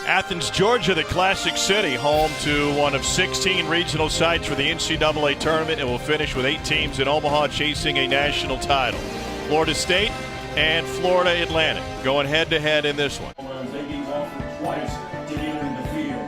Athens, Georgia, the Classic City, home to one of 16 regional sites for the NCAA Tournament. It will finish with 8 teams in Omaha chasing a national title. Florida State and Florida Atlantic going head-to-head in this one. They being offered twice to get in the field.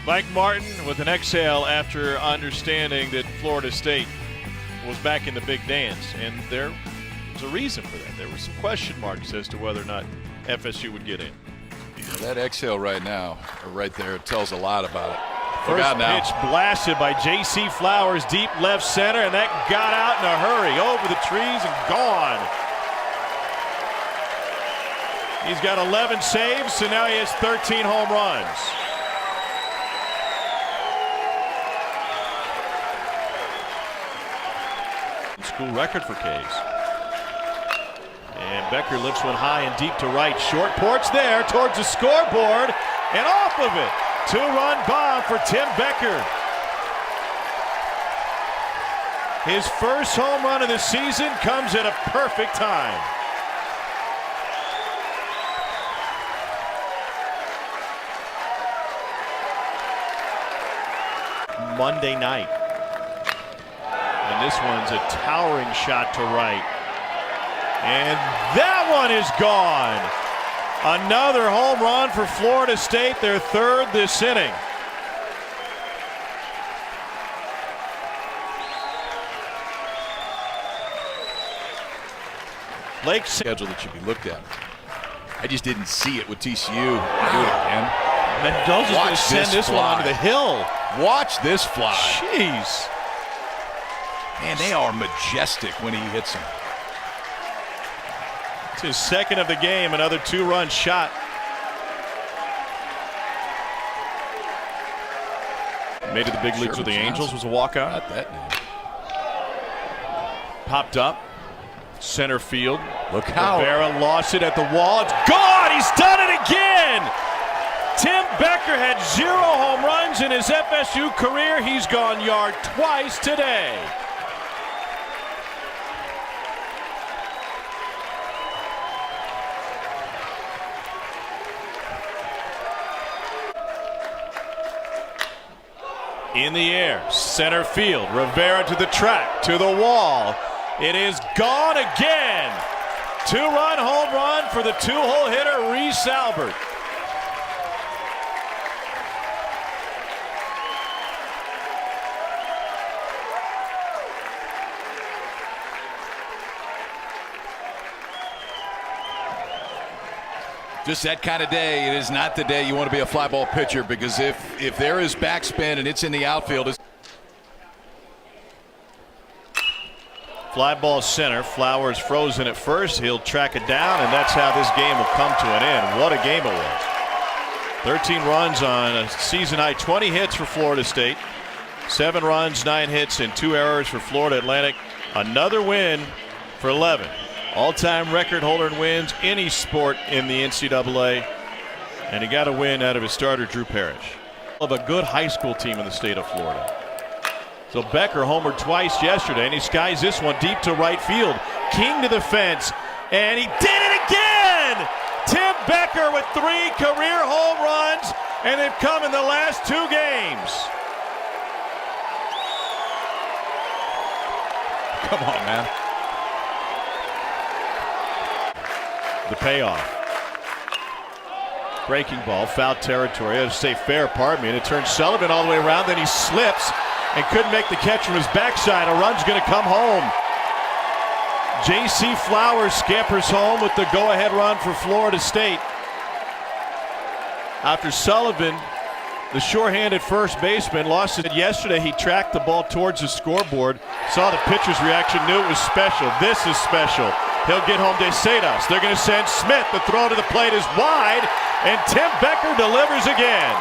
Mike Martin with an exhale after understanding that Florida State was back in the big dance, and there was a reason for that. There were some question marks as to whether or not FSU would get in. That exhale right now, or right there, tells a lot about it. First pitch blasted by J.C. Flowers, deep left center, and that got out in a hurry, over the trees and gone. He's got 11 saves, so now he has 13 home runs. School record for K's. And Becker lifts one high and deep to right. Short porch there towards the scoreboard and off of it. 2-run bomb for Tim Becker. His first home run of the season comes at a perfect time. Monday night. And this one's a towering shot to right. And that one is gone. Another home run for Florida State, their third this inning. Lake's schedule that should be looked at. I just didn't see it with TCU. Do it again. Mendoza's going to send this one onto the hill. Watch this fly. Jeez. Man, they are majestic when he hits them. It's his second of the game, another 2-run shot. Made it to the big leagues with the Angels, was a walkout. Not that name. Popped up, center field. Look how Rivera lost it at the wall. It's gone. He's done it again. Tim Becker had 0 home runs in his FSU career. He's gone yard twice today. In the air, center field, Rivera to the track, to the wall. It is gone again. 2-run home run for the 2-hole hitter, Reese Albert. Just that kind of day. It is not the day you want to be a fly ball pitcher, because if there is backspin and it's in the outfield. Fly ball center. Flowers frozen at first. He'll track it down, and that's how this game will come to an end. What a game it was. 13 runs on a season high 20 hits for Florida State. 7 runs, 9 hits, and 2 errors for Florida Atlantic. Another win for 11. All-time record holder in wins any sport in the NCAA, and he got a win out of his starter Drew Parrish. Of a good high school team in the state of Florida. So Becker homered twice yesterday, and he skies this one deep to right field. King to the fence, and he did it again! Tim Becker with 3 career home runs, and they've come in the last 2 games. Come on, man. The payoff. Breaking ball, foul territory. I had to say fair, pardon me. And it turns Sullivan all the way around. Then he slips and couldn't make the catch from his backside. A run's going to come home. J.C. Flowers scampers home with the go-ahead run for Florida State. After Sullivan, the short-handed first baseman, lost it yesterday. He tracked the ball towards the scoreboard. Saw the pitcher's reaction, knew it was special. This is special. He'll get home de Cedas. They're going to send Smith. The throw to the plate is wide, and Tim Becker delivers again.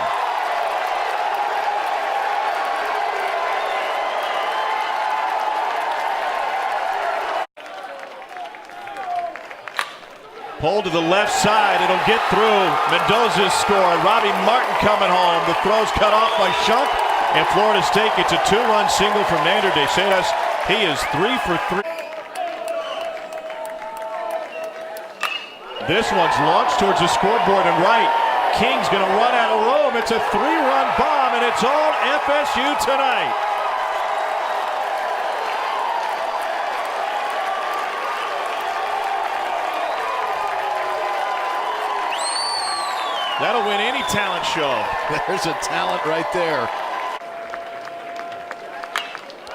Pulled to the left side. It'll get through. Mendoza's scored. Robbie Martin coming home. The throw's cut off by Shunk, And Florida State gets a 2-run single from Nander de Cedas. He is 3 for 3. This one's launched towards the scoreboard and right. King's going to run out of room. It's a 3-run bomb, and it's all FSU tonight. That'll win any talent show. There's a talent right there.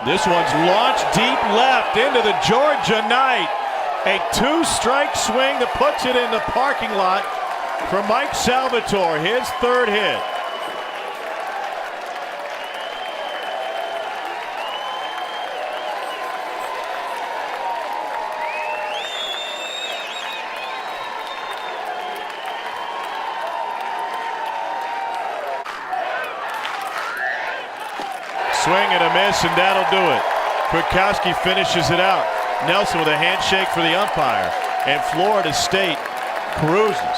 This one's launched deep left into the Georgia night. A 2-strike swing that puts it in the parking lot for Mike Salvatore, his 3rd hit. Swing and a miss, and that'll do it. Kwiatkowski finishes it out. Nelson with a handshake for the umpire. And Florida State cruises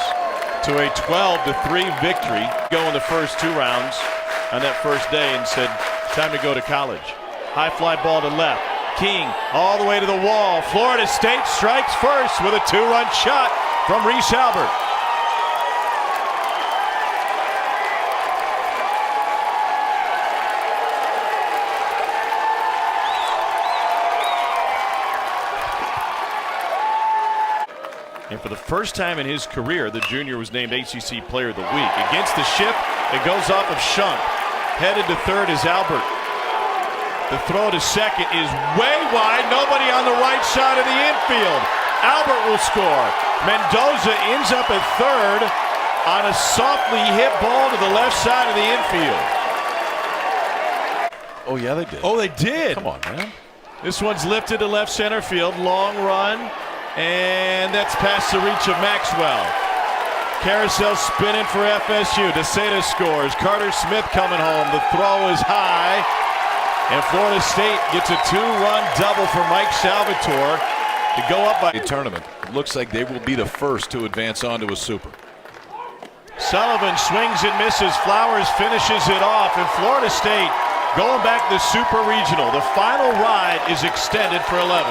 to a 12-3 victory. Go in the first 2 rounds on that first day and said, time to go to college. High fly ball to left. King all the way to the wall. Florida State strikes first with a 2-run shot from Reese Albert. And for the first time in his career, the junior was named ACC Player of the Week. Against the ship, it goes off of Shunk. Headed to third is Albert. The throw to second is way wide. Nobody on the right side of the infield. Albert will score. Mendoza ends up at third on a softly hit ball to the left side of the infield. Oh, yeah, they did. Oh, they did. Come on, man. This one's lifted to left center field. Long run. And that's past the reach of Maxwell. Carousel spinning for FSU. De Cedas scores. Carter Smith coming home. The throw is high. And Florida State gets a 2-run double for Mike Salvatore to go up by the tournament. It looks like they will be the first to advance on to a super. Sullivan swings and misses. Flowers finishes it off. And Florida State going back to the Super Regional. The final ride is extended for 11.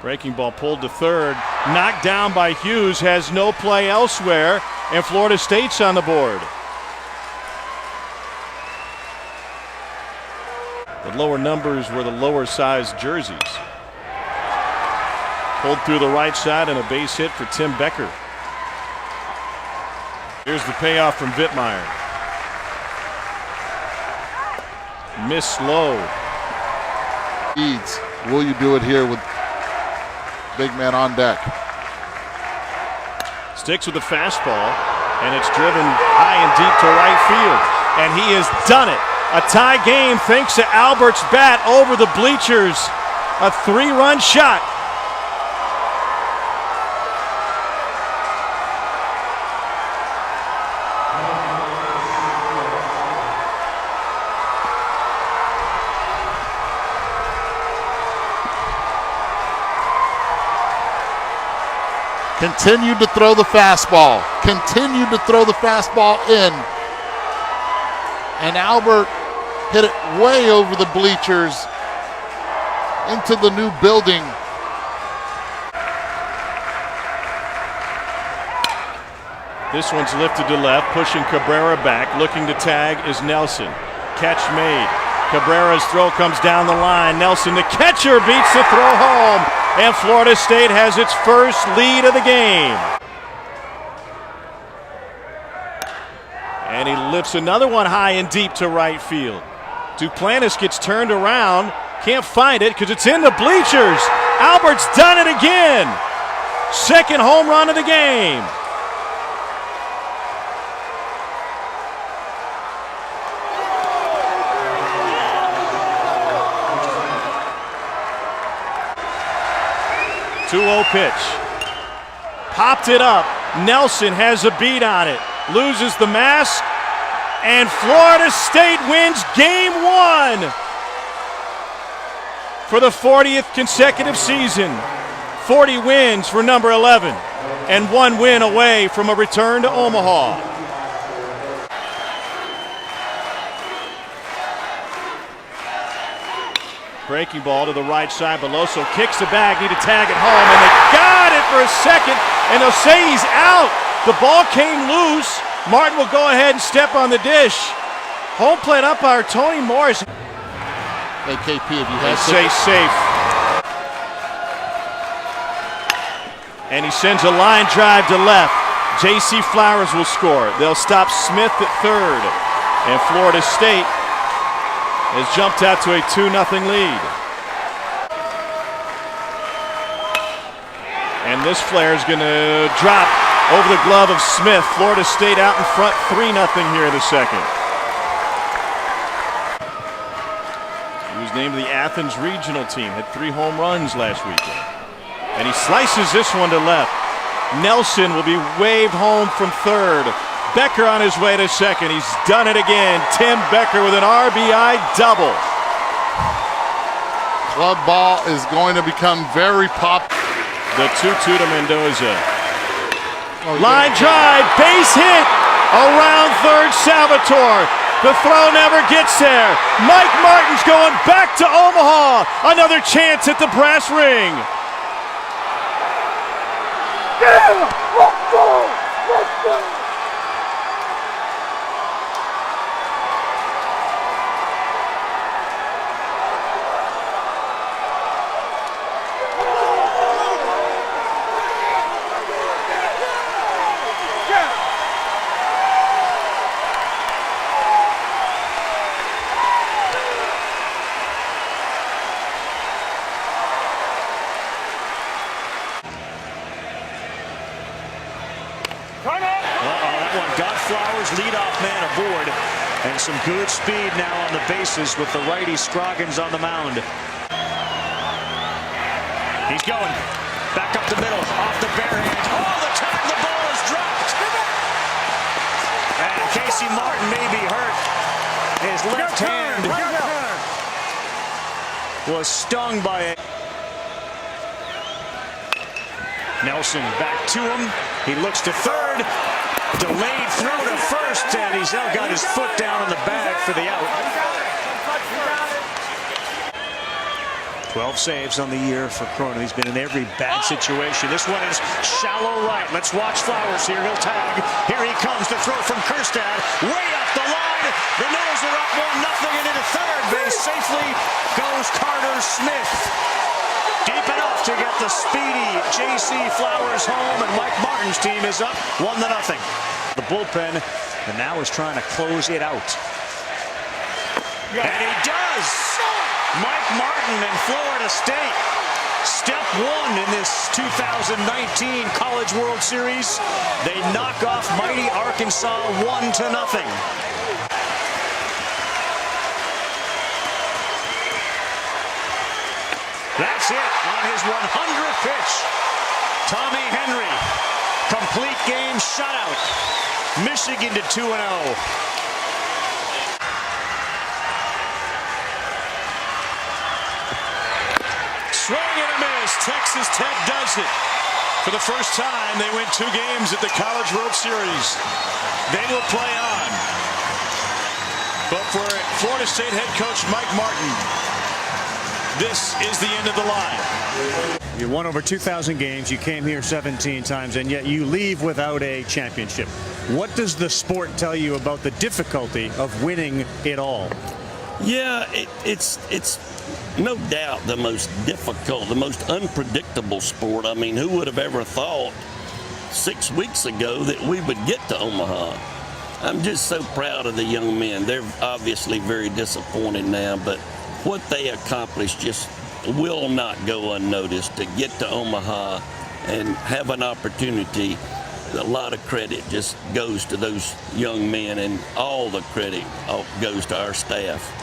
Breaking ball pulled to third. Knocked down by Hughes. Has no play elsewhere. And Florida State's on the board. The lower numbers were the lower sized jerseys. Pulled through the right side and a base hit for Tim Becker. Here's the payoff from Vittmeyer. Miss low. Eads. Will you do it here with big man on deck? Sticks with the fastball, and it's driven high and deep to right field. And he has done it. A tie game thanks to Albert's bat over the bleachers. A 3-run shot. Continued to throw the fastball. Continued to throw the fastball in. And Albert hit it way over the bleachers into the new building. This one's lifted to left, pushing Cabrera back. Looking to tag is Nelson. Catch made. Cabrera's throw comes down the line. Nelson, the catcher, beats the throw home. And Florida State has its first lead of the game. And he lifts another one high and deep to right field. Duplantis gets turned around. Can't find it because it's in the bleachers. Albert's done it again. Second home run of the game. Two-0 pitch. Popped it up. Nelson has a beat on it. Loses the mask. And Florida State wins game 1 for the 40th consecutive season. 40 wins for number 11 and 1 win away from a return to Omaha. Breaking ball to the right side. Beloso kicks the bag. Need to tag it home. And they got it for a second. And they'll say he's out. The ball came loose. Martin will go ahead and step on the dish. Home plate umpire Tony Morris. Hey, KP, if you They had say safe. And he sends a line drive to left. J.C. Flowers will score. They'll stop Smith at third. And Florida State has jumped out to a 2-0 lead. And this flare is going to drop over the glove of Smith. Florida State out in front 3-0 here in the second. He was named to the Athens regional team. Had 3 home runs last weekend. And he slices this one to left. Nelson will be waved home from third. Becker on his way to second. He's done it again. Tim Becker with an RBI double. club ball is going to become very popular. The 2-2 to Mendoza. Line drive, base hit. Around third, Salvatore. The throw never gets there. Mike Martin's going back to Omaha. Another chance at the brass ring. Yeah! Let's go! Let's go! That one got Flowers, leadoff man aboard, and some good speed now on the bases with the righty Scroggins on the mound. He's going back up the middle, off the bare hand. Oh, the time the ball is dropped. And Casey Martin may be hurt. His left hand was stung by it. Nelson back to him. He looks to third. Delayed throw to first, and he's now got his foot down on the bag for the out. 12 saves on the year for Cronin. He's been in every bad situation. This one is shallow right. Let's watch Flowers here. He'll tag. Here he comes to throw from Kerstad. Way up the line. The Noles are up 1-0 and into third base. Safely goes Carter Smith. Deep enough to get the speedy J.C. Flowers home, and Mike Martin's team is up 1-0. The bullpen, and now is trying to close it out. And he does! Mike Martin and Florida State. Step one in this 2019 College World Series. They knock off mighty Arkansas 1-0. That's it on his 100th pitch. Tommy Henry, complete game shutout. Michigan to 2-0. Swing and a miss. Texas Tech does it. For the first time, they win 2 games at the College World Series. They will play on. But for Florida State head coach Mike Martin, this is the end of the line. You won over 2,000 games. You came here 17 times, and yet you leave without a championship. What does the sport tell you about the difficulty of winning it all? Yeah, it's no doubt the most difficult, the most unpredictable sport. I mean, who would have ever thought 6 weeks ago that we would get to Omaha? I'm just so proud of the young men. They're obviously very disappointed now, but what they accomplished just will not go unnoticed. To get to Omaha and have an opportunity, a lot of credit just goes to those young men, and all the credit goes to our staff.